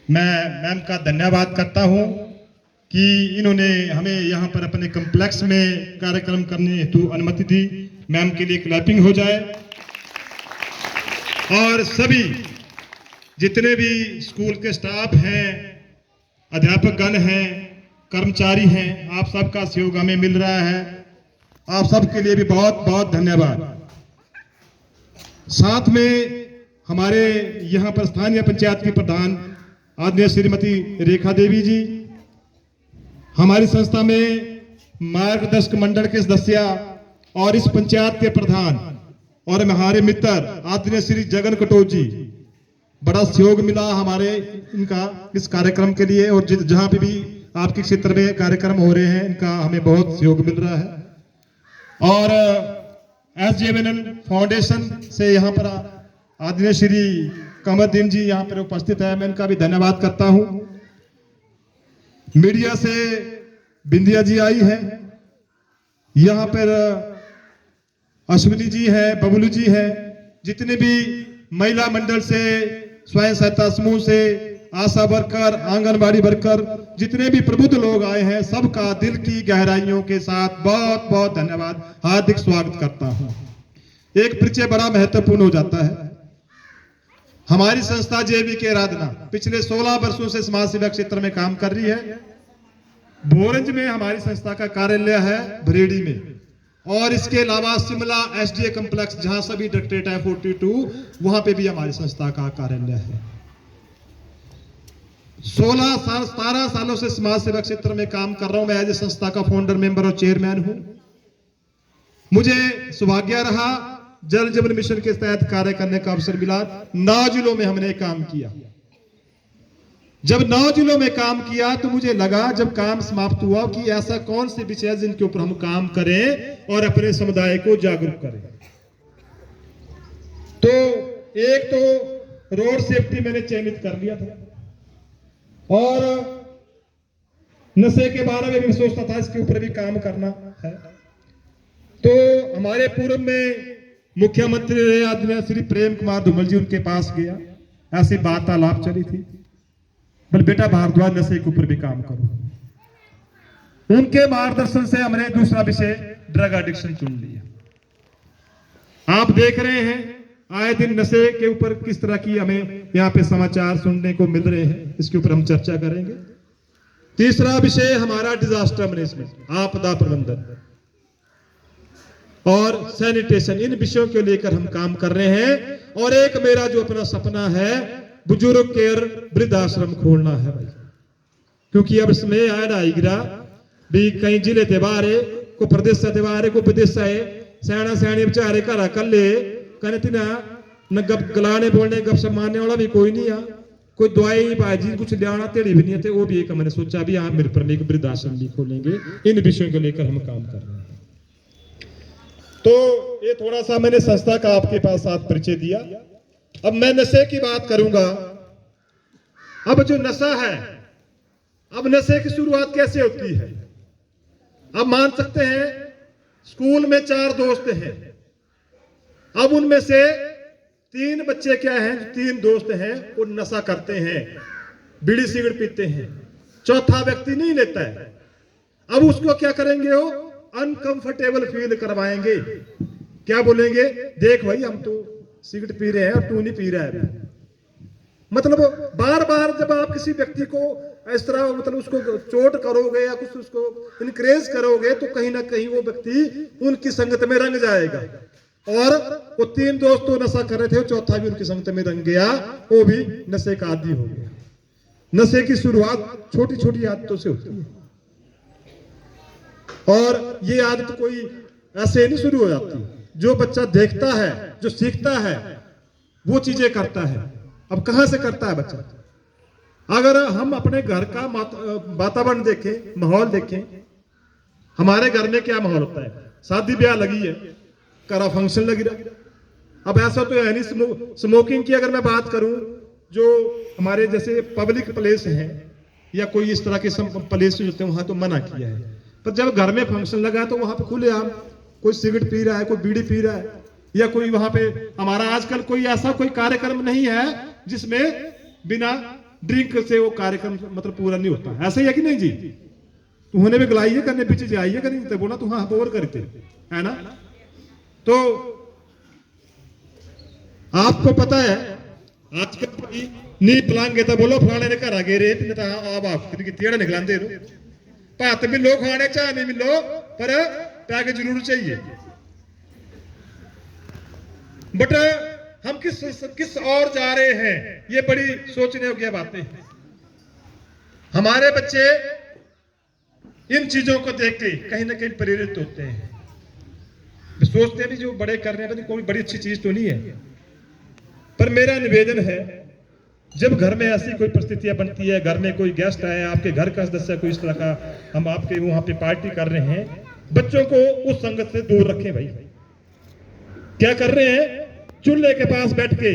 मैं मैम का धन्यवाद करता हूं कि इन्होंने हमें यहाँ पर अपने कॉम्प्लेक्स में कार्यक्रम करने हेतु अनुमति दी। मैम के लिए क्लैपिंग हो जाए। और सभी जितने भी स्कूल के स्टाफ हैं, अध्यापक गण हैं, कर्मचारी हैं, आप सबका सहयोग हमें मिल रहा है। आप सबके लिए भी बहुत बहुत धन्यवाद। साथ में हमारे यहाँ पर स्थानीय पंचायत की प्रधान आदरणीय श्रीमती रेखा देवी जी, हमारी संस्था में मार्गदर्शक मंडल के सदस्य और इस पंचायत के प्रधान और हमारे मित्र आदरणीय श्री जगन कटोच जी, बड़ा सहयोग मिला हमारे इनका इस कार्यक्रम के लिए। और जहां पे भी आपके क्षेत्र में कार्यक्रम हो रहे हैं, इनका हमें बहुत सहयोग मिल रहा है। और SJVN फाउंडेशन से यहाँ पर आदरणीय श्री कमरदीन जी यहाँ पर उपस्थित है, मैं इनका भी धन्यवाद करता हूँ। मीडिया से बिंदिया जी आई है, यहाँ पर अश्विनी जी है, बबलू जी है, जितने भी महिला मंडल से, स्वयं सहायता समूह से, आशा वर्कर, आंगनबाड़ी वर्कर, जितने भी प्रबुद्ध लोग आए हैं, सबका दिल की गहराइयों के साथ बहुत बहुत धन्यवाद, हार्दिक स्वागत करता हूं। एक परिचय बड़ा महत्वपूर्ण हो जाता है। हमारी संस्था JVK आराधना पिछले 16 वर्षों से समाज सेवा क्षेत्र में काम कर रही है। भोरंज में हमारी संस्था का कार्यालय है, भरेड़ी में, और इसके अलावा शिमला SDA कॉम्प्लेक्स जहां सभी डायरेक्टरेट है 42, वहां पे भी हमारी संस्था का कार्यालय है। 17 सालों से समाज सेवा क्षेत्र में काम कर रहा हूं। मैं एज ए संस्था का फाउंडर, मेंबर और चेयरमैन हूं। मुझे सौभाग्य रहा जल जीवन मिशन के तहत कार्य करने का अवसर मिला। 9 जिलों में हमने काम किया। जब 9 जिलों में काम किया तो मुझे लगा, जब काम समाप्त हुआ, कि ऐसा कौन से विषय है जिनके ऊपर हम काम करें और अपने समुदाय को जागरूक करें। तो एक तो रोड सेफ्टी मैंने चयनित कर लिया था, और नशे के बारे में भी सोचता था, इसके ऊपर भी काम करना है। तो हमारे पूर्व में मुख्यमंत्री रहे आदरणीय श्री प्रेम कुमार धूमल जी, उनके पास गया, ऐसी वार्तालाप चली थी, बोले बेटा भारद्वाज नशे के ऊपर भी काम करो। उनके मार्गदर्शन से हमने दूसरा विषय ड्रग एडिक्शन चुन लिया। आप देख रहे हैं आए दिन नशे के ऊपर किस तरह की हमें यहाँ पे समाचार सुनने को मिल रहे हैं, इसके ऊपर हम चर्चा करेंगे। तीसरा विषय हमारा डिजास्टर मैनेजमेंट, आपदा प्रबंधन और सैनिटेशन, इन विषयों को लेकर हम काम कर रहे हैं। और एक मेरा जो अपना सपना है, बुजुर्ग केयर वृद्धाश्रम खोलना है भाई, क्योंकि अब इसमें ऐड आई गिरा भी कई जिले ते बारे को प्रदेश से बारे को विदेश है, सैना सैनी बेचारे घर कले कहने तिना न गप गलाने बोलने गप मारने वाला भी कोई नहीं आ, कोई दवाई भाजी कुछ लियाना तेड़ी भी नहीं है। वो भी एक मैंने सोचा भी आप मेरे पर एक वृद्धाश्रम भी खोलेंगे। इन विषयों को लेकर हम काम कर रहे हैं। तो ये थोड़ा सा मैंने संस्था का आपके पास साथ परिचय दिया। अब मैं नशे की बात करूंगा। अब जो नशा है, अब नशे की शुरुआत कैसे होती है? अब मान सकते हैं स्कूल में 4 दोस्त हैं, अब उनमें से 3 बच्चे क्या हैं, 3 दोस्त हैं, वो नशा करते हैं, बीड़ी सिगरेट पीते हैं, चौथा व्यक्ति नहीं लेता है। अब उसको क्या करेंगे, वो अनकंफर्टेबल फील करवाएंगे। क्या बोलेंगे, देख भाई हम तो सिगरेट पी रहे हैं और तू नहीं पी रहा है। मतलब बार बार जब आप किसी व्यक्ति को इस तरह मतलब उसको चोट करोगे या कुछ उसको इनकरेज करोगे, तो कहीं ना कहीं वो व्यक्ति उनकी संगत में रंग जाएगा। और वो 3 दोस्त तो नशा कर रहे थे, चौथा भी उनकी संगत में रंग गया, वो भी नशे का आदी हो गया। नशे की शुरुआत छोटी छोटी आदतों से होती है, और ये आदत कोई ऐसे नहीं शुरू हो जाती। जो बच्चा देखता है, जो सीखता है, वो चीजें करता है। अब कहां से करता है बच्चा? अगर हम अपने घर का वातावरण देखें, माहौल देखें, हमारे घर में क्या माहौल होता है? शादी ब्याह लगी है, करा फंक्शन लगी रहा। अब ऐसा तो है नहीं। स्मोकिंग की अगर मैं बात करूं, जो हमारे जैसे पब्लिक प्लेस है या कोई इस तरह के प्लेस होते हैं, वहां तो मना किया है। पर जब घर में फंक्शन लगा तो वहां पे खुलेआम कोई सिगरेट पी रहा है, कोई बीड़ी पी रहा है, या कोई वहां पे हमारा आजकल कोई ऐसा कोई कार्यक्रम नहीं है जिसमें बिना ड्रिंक से वो कार्यक्रम मतलब पूरा नहीं होता। ऐसा ही है कि नहीं जी? तुमने भी गलाई है करने पीछे जाइए करें तो बोला तू हाँ बोर करते है ना। तो आपको पता है आजकल नी पलांगे तो बोलो फलाने ने घर आ गए रे तो आप तेड़ा निकलाते रो भात मिलो खाने चाह नहीं मिलो पर पैके जरूर चाहिए। बट हम किस और जा रहे हैं ये बड़ी सोचने योग्य बातें। हमारे बच्चे इन चीजों को देख के कहीं ना कहीं प्रेरित होते हैं, सोचते हैं भी जो बड़े कर रहे हैं कोई बड़ी अच्छी चीज तो नहीं है। पर मेरा निवेदन है जब घर में ऐसी कोई परिस्थितियां बनती है, घर में कोई गेस्ट आया, आपके घर का सदस्य कोई इस तरह का, हम आपके वहां पे पार्टी कर रहे हैं, बच्चों को उस संगत से दूर रखें। भाई क्या कर रहे हैं, चूल्हे के पास बैठ के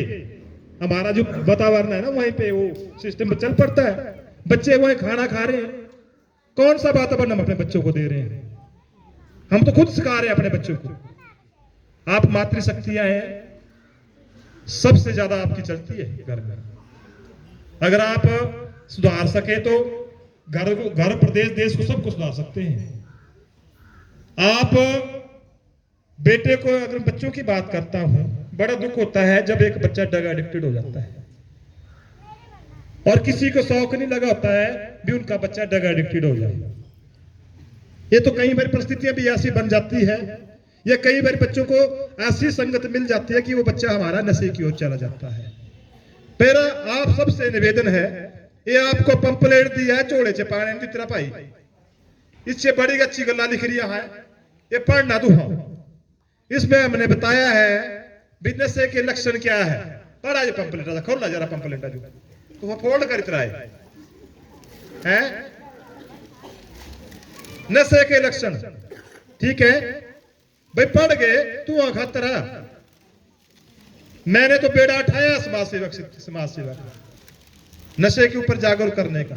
हमारा जो वातावरण है ना वहीं पे वो सिस्टम चल पड़ता है, बच्चे वहीं खाना खा रहे हैं। कौन सा वातावरण हम अपने बच्चों को दे रहे हैं? हम तो खुद सिखा रहे हैं अपने बच्चों को। आप मातृशक्तियां हैं, सबसे ज्यादा आपकी चलती है घर में। अगर आप सुधार सके तो घर प्रदेश देश को सबको सुधार सकते हैं। आप बेटे को, अगर बच्चों की बात करता हूं, बड़ा दुख होता है जब एक बच्चा ड्रग एडिक्टेड हो जाता है और किसी को शौक नहीं लगा होता है भी उनका बच्चा ड्रग एडिक्टेड हो जाए। ये तो कई बार परिस्थितियां भी ऐसी बन जाती है, या कई बार बच्चों को ऐसी संगत मिल जाती है कि वो बच्चा हमारा नशे की ओर चला जाता है। मेरा आप सबसे निवेदन है, ये आपको पंपलेट दिया है चोड़े च पाने की तरह भाई, इससे बड़ी अच्छी गल्ला लिख रही है, ये पढ़ना तू। हाँ, इसमें हमने बताया है भी नशे के लक्षण क्या है। पढ़ा जो पंपलेट खोलना जरा पंपलेट जो तो वो फोल्ड कर इतना है नशे के लक्षण। ठीक है भाई, पढ़ गए तू खातरा। मैंने तो बेड़ा उठाया समाज सेवक नशे के ऊपर जागरूक करने का,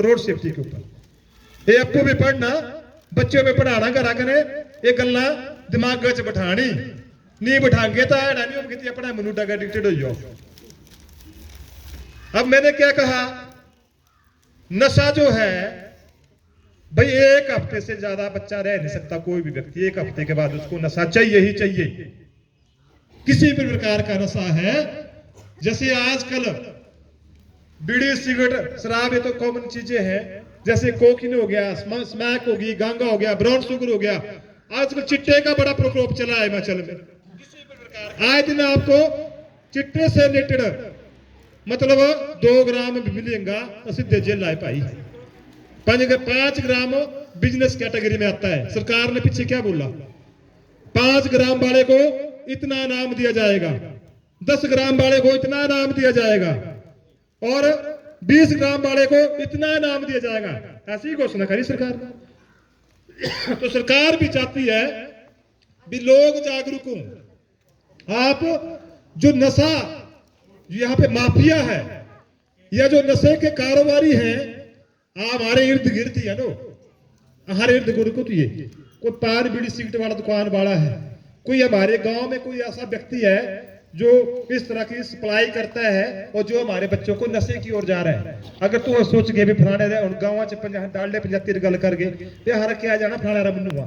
रोड सेफ्टी के ऊपर। ये आपको भी पढ़ना, बच्चों में पढ़ाना, करा करे ये गल्ला दिमाग च बिठानी नहीं, बिठाएंगे तो नहीं अपना मनुटा का एडिक्टेड हो जाओ। अब मैंने क्या कहा, नशा जो है भाई एक हफ्ते से ज्यादा बच्चा रह नहीं सकता, कोई भी व्यक्ति। एक हफ्ते के बाद उसको नशा चाहिए ही चाहिए, किसी भी प्रकार का नशा है। जैसे आजकल बीड़ी सिगरेट शराब ये तो कॉमन चीजें हैं, जैसे कोकीन हो गया, स्मैक होगी, गांगा हो गया, ब्राउन शुगर हो गया। आजकल चिट्टे का बड़ा प्रकोप चला है हिमाचल में। किसी भी प्रकार आए दिन आपको चिट्टे से रिलेटेड मतलब 2 ग्राम भी मिलेगा तो सीधे जेल लाए भाई। 5 ग्राम बिजनेस कैटेगरी में आता है। सरकार ने पीछे क्या बोला, 5 ग्राम वाले को इतना इनाम दिया जाएगा, 10 ग्राम वाले को इतना इनाम दिया जाएगा और 20 ग्राम वाले को इतना इनाम दिया जाएगा। ऐसी घोषणा करी सरकार ने। तो सरकार भी चाहती है भी लोग जागरूक हों। आप जो नशा जो यहाँ पे माफिया है या जो नशे के कारोबारी हैं, हमारे इर्द गिर्द है नो, हमारे इर्द गिर्द को तो ये कोई पान बीड़ी सिगरेट वाला दुकान वाला है, कोई हमारे गांव में कोई ऐसा व्यक्ति है जो इस तरह की सप्लाई करता है और जो हमारे बच्चों को नशे की ओर जा रहा है। अगर तू सोच के भी फलाने गाँव च डाले 75 गल कर गए हर क्या जाना फलाना रब नुआ